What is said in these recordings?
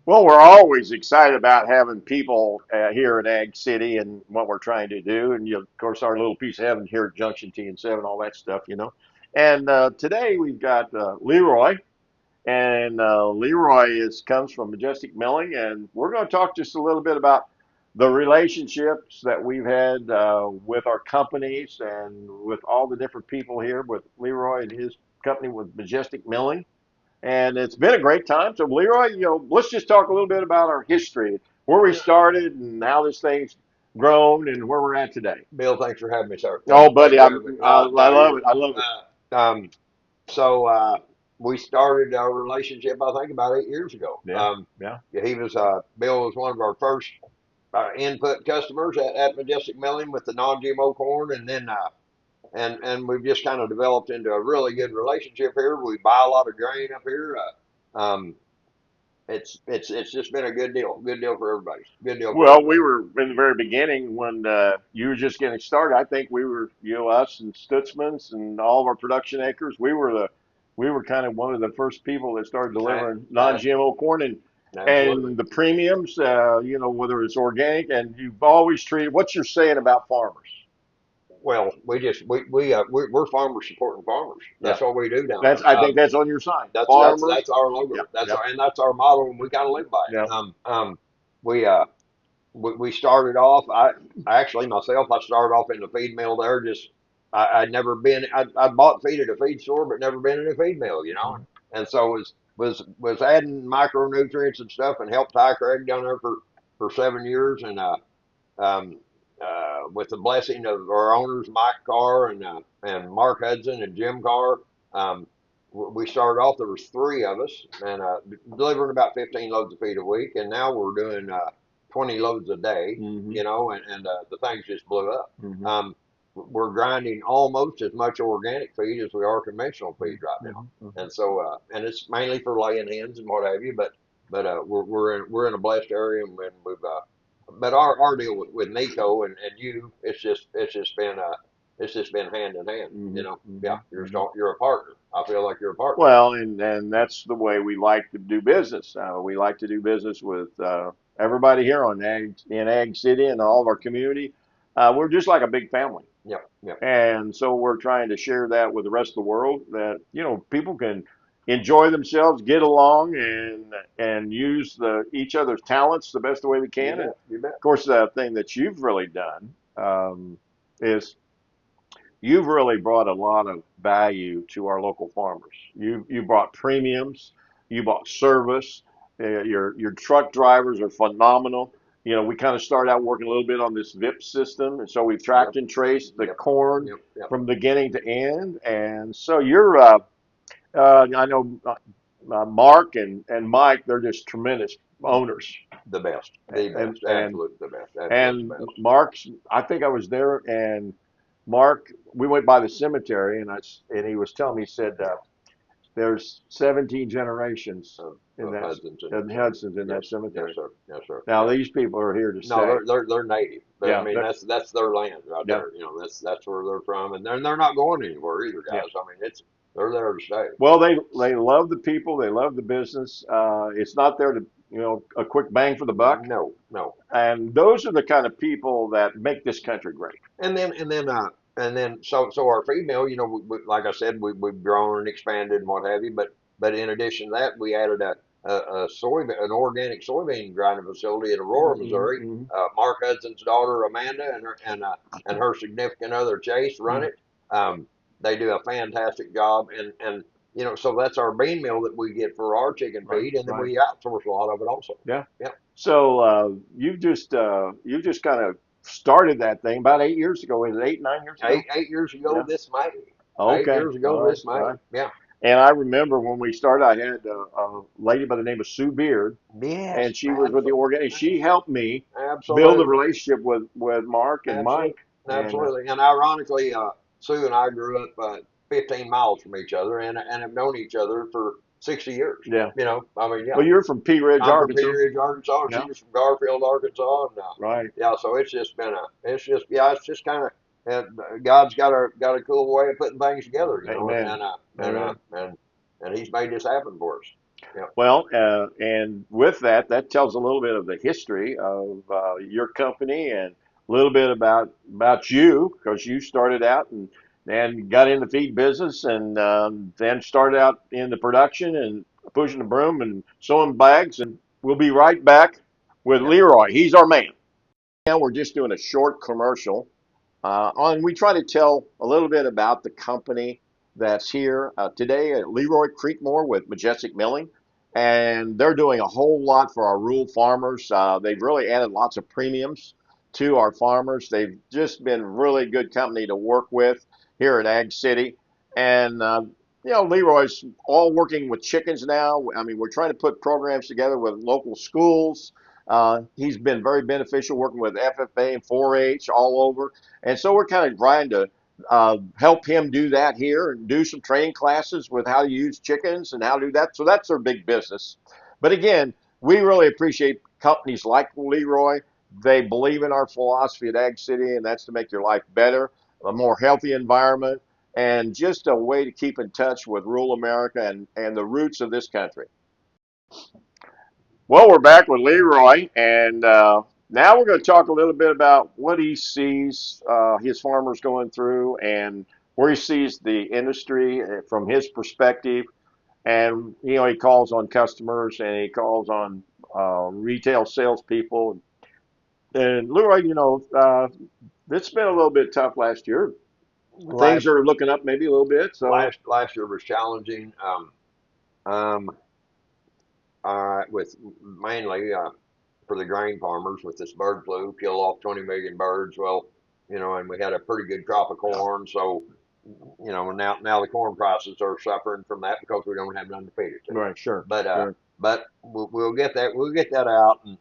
Well, we're always excited about having people here at Ag City and what we're trying to do. And, of course, our little piece of heaven here at Junction T and 7, all that stuff. And today we've got Leroy. And Leroy comes from Majestic Milling. And we're going to talk just a little bit about the relationships that we've had with our companies and with all the different people here with Leroy and his company with Majestic Milling. And it's been a great time. So, Leroy, let's just talk a little bit about our history, where we started and how this thing's grown and where we're at today. Bill, thanks for having me, sir. Oh, buddy, Thanks for having me. I No, love you're it. I love it. so we started our relationship, I think, about 8 years ago. Yeah, yeah. Yeah, Bill was one of our first input customers at Majestic Milling with the non-GMO corn, and then and we've just kind of developed into a really good relationship here. We buy a lot of grain up here. It's just been a good deal for everybody, good deal for Well, we everybody. were in the very beginning when you were just getting started. I think we were, us and Stutzman's and all of our production acres. We were kind of one of the first people that started Uh, delivering uh, non-GMO corn Absolutely. and the premiums. Whether it's organic, and you've always treated. What's your saying about farmers? Well, we're farmers supporting farmers. Yeah, That's what we do down that's. there. I think that's on your sign. Farmers. That's our Yeah, logo. yeah, And that's our motto, and we kind of live by yeah. it. We we started off. I actually myself, I started off in the feed mill there. I'd never been. I bought feed at a feed store, but never been in a feed mill, And so was adding micronutrients and stuff, and helped Ty Craig down there for 7 years, and um, with the blessing of our owners, Mike Carr and Mark Hudson and Jim Carr. Um, we started off. There was three of us, and delivering about 15 loads of feed a week, and now we're doing 20 loads a day. Mm-hmm, The things just blew up. mm-hmm, We're grinding almost as much organic feed as we are conventional feed right now, mm-hmm, and so and it's mainly for laying hens and what have you. But we're in a blessed area, and we've but our deal with Nico and you, it's just been hand in hand. mm-hmm, Yeah, mm-hmm, mm-hmm. you're a partner. I feel like you're a partner. Well, and that's the way we like to do business. We like to do business with everybody here in Ag City and all of our community. We're just like a big family, Yep, yep, and so we're trying to share that with the rest of the world. That people can enjoy themselves, get along, and use each other's talents the best way we you can. And bet, you of bet. course, the thing that you've really done is you've really brought a lot of value to our local farmers. You brought premiums, you brought service. Your truck drivers are phenomenal. We kind of started out working a little bit on this VIP system, and so we've tracked Yep, and traced the yep, corn yep. from beginning to end. And so you're, I know Mark and Mike, they're just tremendous owners. The best, And absolute the best, absolute the and best. Mark's, I think I was there, and Mark, we went by the cemetery, and he was telling me, he said, there's 17 generations in Of that, Hudson's in Hudson's in that yes, yes, cemetery. sir, yes, sir. Now Yeah. these people are here to No, stay. they're native. I Yeah, mean, that's their land right yeah, there. That's where they're from, and they're not going anywhere either, yeah. guys. I mean, it's they're there to stay. Well, they love the people, they love the business. It's not there to, a quick bang for the buck. No, no. And those are the kind of people that make this country great. So our female, like I said, we've grown and expanded and what have you. But in addition to that, we added an organic soybean grinding facility in Aurora, Missouri. Mm-hmm, Mark Hudson's daughter Amanda and her significant other Chase run mm-hmm. it. Um, they do a fantastic job, and so that's our bean meal that we get for our chicken Right, feed, and then right. we outsource a lot of it also. Yeah. Yeah. So you've just kind of started that thing about 8 years ago. Is it 8, 9 years ago? Eight years ago Yeah. this May. eight Okay. years All ago right. this All May. right. Yeah. And I remember when we started, I had a lady by the name of Sue Beard, Yes, and she was with the organ, and she helped me build a absolutely, relationship with Mark and absolutely, Mike. And absolutely. And ironically, Sue and I grew up 15 miles from each other, and have known each other for 60 years. yeah. I mean, yeah. Well, you're from Pea Ridge, I'm from Arkansas. Peters Ridge, Arkansas. Yeah. She's from Garfield, Arkansas, and Right. yeah. So it's just kind of. God's got a cool way of putting things together, Amen. and Amen. He's made this happen for us. Yep. Well, and with that, that tells a little bit of the history of your company and a little bit about you, because you started out and got in the feed business, and then started out in the production and pushing the broom and sewing bags. And we'll be right back with Yep. Leroy. He's our man. Now we're just doing a short commercial we try to tell a little bit about the company that's here today at Leroy Creekmore with Majestic Milling, and they're doing a whole lot for our rural farmers. They've really added lots of premiums to our farmers. They've just been really good company to work with here at Ag City, and Leroy's all working with chickens now. I mean, we're trying to put programs together with local schools. He's been very beneficial working with FFA and 4-H all over. And so we're kind of trying to help him do that here and do some training classes with how to use chickens and how to do that. So that's their big business. But again, we really appreciate companies like Leroy. They believe in our philosophy at Ag City, and that's to make your life better, a more healthy environment, and just a way to keep in touch with rural America and the roots of this country. Well, we're back with Leroy, and now we're going to talk a little bit about what he sees his farmers going through and where he sees the industry from his perspective. And, he calls on customers and he calls on retail salespeople. And Leroy, it's been a little bit tough last year. Things Last are looking up maybe a little bit. So, last year was challenging. Um, with mainly for the grain farmers with this bird flu, kill off 20 million birds. Well, and we had a pretty good crop of corn, so now the corn prices are suffering from that because we don't have none to feed it to. right, sure, But sure, we'll get that out, and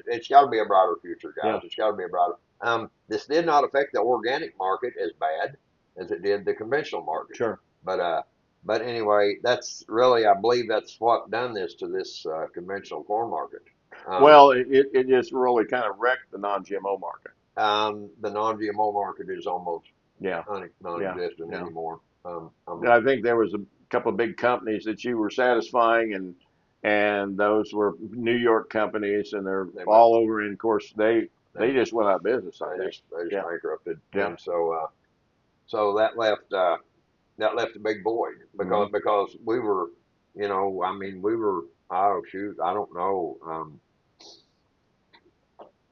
it's got to be a brighter future, guys. yeah, It's got to be a brighter. This did not affect the organic market as bad as it did the conventional market, sure. but anyway, that's really, I believe that's what done this to this conventional corn market. Um, Well, it just really kind of wrecked the non-GMO market. the non-GMO market is almost Yeah, yeah, non-existent yeah. anymore. I think there was a couple of big companies that you were satisfying, and those were New York companies, and they're they went, all over. And of course, they, they just went out of business. I think. they just Yeah, bankrupted, yeah. and so that left a big void Hmm. because we were, I mean, we were, oh shoot, I don't know,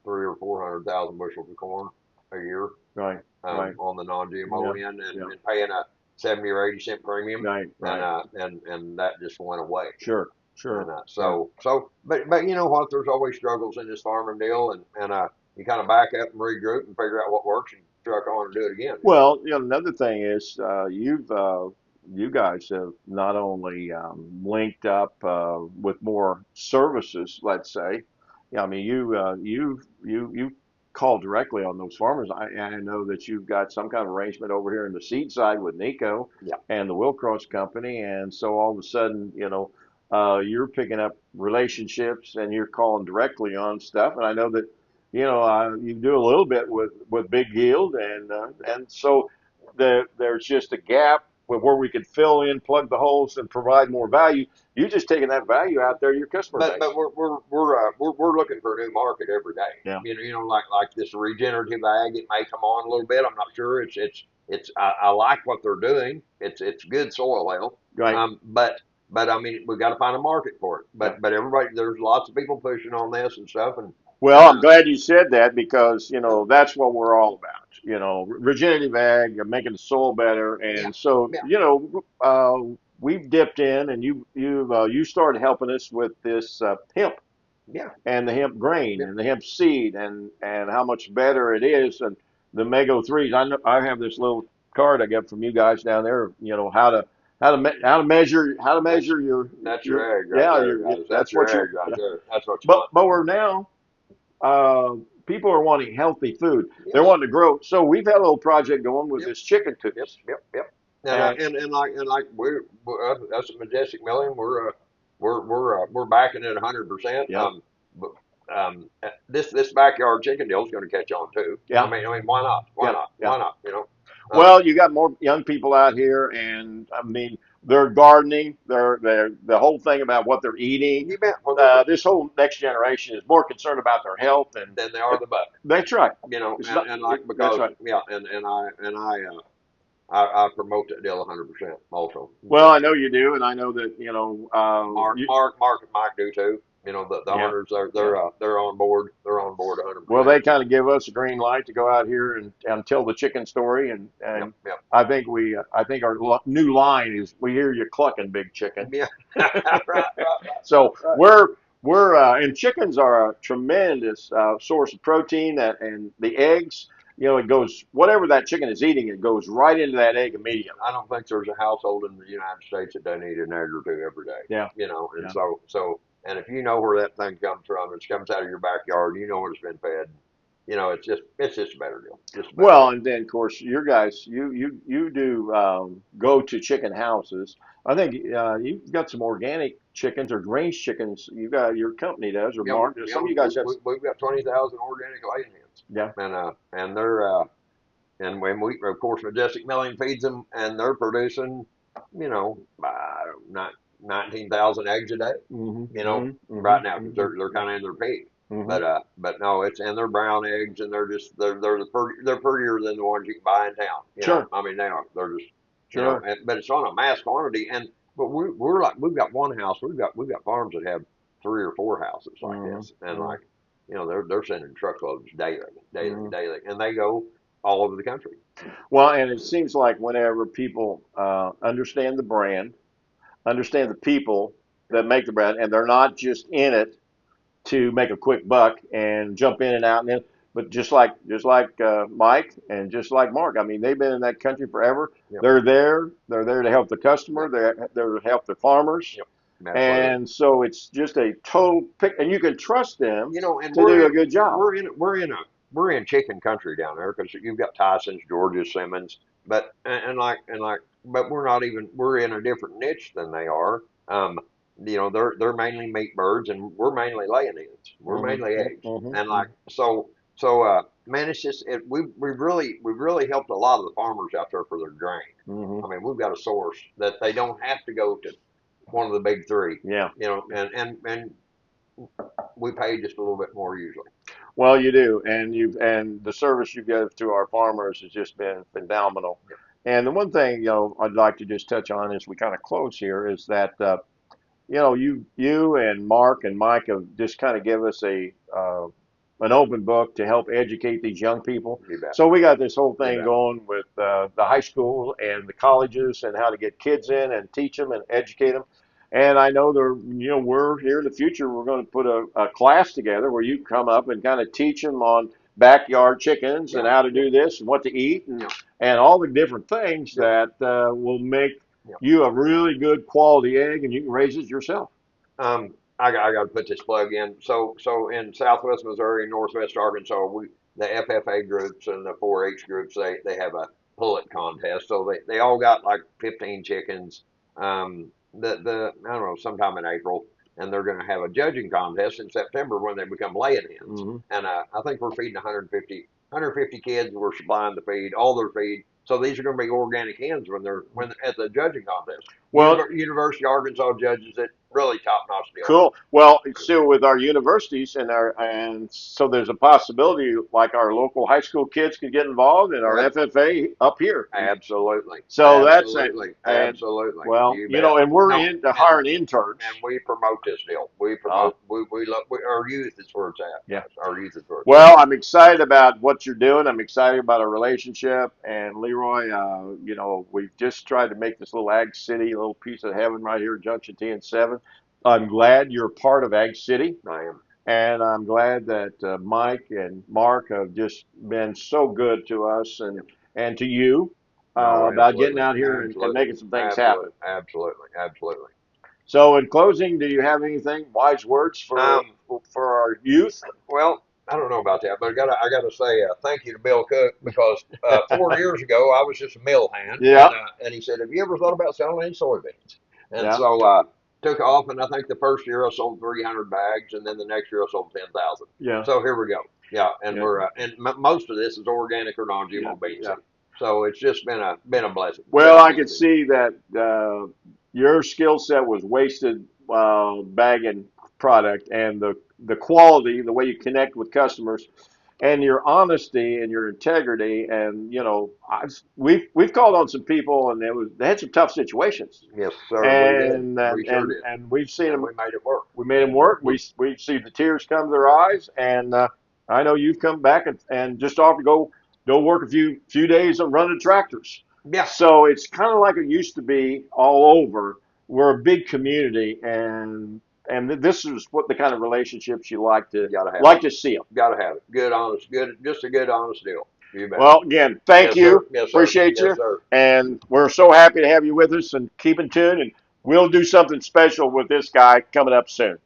300,000 or 400,000 bushels of corn a year, Right, right. on the non-GMO Yeah, end, yeah. and paying a 70 or 80 cent premium, Right, right. and that just went away. Sure, And sure, sure. but you know what? There's always struggles in this farming deal, and you kind of back up and regroup and figure out what works and truck on and do it again. Well, another thing is you guys have not only linked up with more services, let's say. Yeah, I mean you call directly on those farmers. I know that you've got some kind of arrangement over here in the seed side with Nico Yeah, and the Wilcross company, and so all of a sudden, you're picking up relationships and you're calling directly on stuff. And I know that you do a little bit with Big Yield, and so there's just a gap where we could fill in, plug the holes, and provide more value. You just taking that value out there, your customer but base. we're looking for a new market every day. Yeah. Like this regenerative ag, it may come on a little bit. I'm not sure. I like what they're doing. It's good soil health. Right. But I mean, we got to find a market for it. Yeah. But everybody, there's lots of people pushing on this and stuff, Well, and I'm glad you said that because that's what we're all about. Regenerative ag, making the soil better, yeah, and so yeah, we've dipped in, and you started helping us with this hemp yeah, and the hemp grain yeah. and the hemp seed and how much better it is and the Mego threes. I know I have this little card I got from you guys down there. How to That's measure that's your your egg right yeah there, your guys. that's That's what your you egg right yeah. there. That's what you But want. we're now people are wanting healthy food. They're Yes. wanting to grow. So we've had a little project going with Yep. this chicken Yep. coops Yep. and And like we're us at Majestic Milling, we're backing it 100%. yeah But, this backyard chicken deal is going to catch on too. yeah I mean, why not? Why yeah not? yeah. Why not? Well, you got more young people out here, and I mean, They're gardening. They're the whole thing about what they're eating. You bet. Well, This whole next generation is more concerned about their health, and then they are the buck. that's right. You know, It's not. and like That's because right. yeah, and I promote that deal 100% also. Well, I know you do, and I know that Mark and Mike do too. You know, the yeah, owners yeah. they're on board. They're on board Well, 100%. they kind of give us a green light to go out here and tell the chicken story, Yep, and yep, I think our new line is we hear you clucking, big chicken. yeah. right, So right. we're and chickens are a tremendous source of protein, and the eggs. It goes whatever that chicken is eating, it goes right into that egg immediately. I don't think there's a household in the United States that doesn't eat an egg or two every day. Yeah, You know, and yeah. and if you know where that thing comes from, it comes out of your backyard. You know where it's been fed. You know, it's just a better deal. Just a better Well, deal. and then of course, your guys, you do go to chicken houses. I think you've got some organic chickens or range chickens. You got your company does, or Yeah, Mark. yeah, Some of you guys have. we've got 20,000 organic laying hens, Yeah. and they're and when we of course Majestic Milling feeds them, and they're producing, you know, 19,000 eggs a day. Mm-hmm, You know, mm-hmm, right now mm-hmm, because mm-hmm, they're kind of in their peak. mm-hmm. But no, it's and they're brown eggs, and they're prettier than the ones you can buy in town. You know, Sure, I mean they are. They're just sure. but it's on a mass quantity, and but we're like we've got one house. We've got farms that have three or four houses like Mm-hmm, this, and mm-hmm, like they're sending truckloads daily, daily, mm-hmm. daily, and they go all over the country. Well, and it seems like whenever people understand the brand, understand the people that make the brand, and they're not just in it to make a quick buck and jump in and out and in. But just like Mike and just like Mark, I mean, they've been in that country forever. Yep, They're there. They're there to help the customer. yep, They're to help the farmers. yep, absolutely. And so it's just a total pick, and you can trust them You know, and to do a good job. we're in chicken country down there because you've got Tyson's, Georgia, Simmons, but but we're not even we're in a different niche than they are. They're mainly meat birds, and we're mainly laying hens. We're mainly Mm-hmm, eggs, and mm-hmm, like man, it's just we've really helped a lot of the farmers out there for their grain. mm-hmm. I mean, we've got a source that they don't have to go to one of the big three, Yeah. and we pay just a little bit more usually. Well, you do, and the service you give to our farmers has just been phenomenal. Yep. And the one thing I'd like to just touch on as we kind of close here is that you and Mark and Mike have just kind of give us a an open book to help educate these young people. You bet. So we got this whole You thing bet. going with the high school and the colleges and how to get kids in and teach them and educate them. And I know we're here in the future. We're going to put a class together where you come up and kind of teach them on backyard chickens Yeah. and how to Yeah. do this and what to eat Yeah. and all the different things Yep. that will make Yep. you a really good quality egg and you can raise it yourself. I got to put this plug in. So in Southwest Missouri, Northwest Arkansas, the FFA groups and the 4-H groups they have a pullet contest. So they all got like 15 chickens. The I don't know sometime in April, and they're going to have a judging contest in September when they become laying hens. Hmm. And I think we're feeding 150 kids. We're supplying the feed, all their feed. So these are going to be organic hens when at the judging contest. Well, University of Arkansas judges it. Really top notch deal. cool. Well, still with our universities and so there's a possibility like our local high school kids could get involved in our Well, FFA up here. absolutely, So that's it. absolutely, And absolutely. well, You bet. and we're No, into and hiring interns. and we promote this deal. We Uh, promote. We love our youth is where it's at, yeah. guys. Our youth is where it's at. Well, I'm excited about what you're doing. I'm excited about our relationship. And Leroy, we've just tried to make this little Ag City a little piece of heaven right here at Junction T and 7. I'm glad you're a part of Ag City. I am. And I'm glad that Mike and Mark have just been so good to us Yep. and to you No, about getting absolutely, out here and absolutely, making some things happen. absolutely, absolutely, absolutely. So, in closing, do you have anything wise words Um, for our youth? well, I don't know about that, but I gotta say thank you to Bill Cook because 4 years ago I was just a mill hand, Yeah, and he said, "Have you ever thought about selling any soybeans?" And yeah, so took off, and I think the first year I sold 300 bags, and then the next year I sold 10,000. yeah, So here we go. Yeah, and yeah, we're and most of this is organic or yeah, non-GMO bean yeah. seed. So it's just been a blessing, Well, been a I could blessing. see that your skill set was wasted bagging product, and the quality, the way you connect with customers, and your honesty and your integrity. And we've called on some people, and they had some tough situations, Yes, sir. We did. and We and sure and, did, and we've seen and them. we made it work. We made them work. We see the tears come to their eyes, and I know you've come back and just offered to go work a few days on running tractors. Yeah, So it's kind of like it used to be all over. We're a big community, and this is what the kind of relationships you gotta have it. like to see them. Gotta have it. Good, honest, good, just a good, honest deal. You bet. Well, again, thank Yes, sir. you. Yes, sir. Appreciate Yes, you. sir. And we're so happy to have you with us, and keep in tune. And we'll do something special with this guy coming up soon.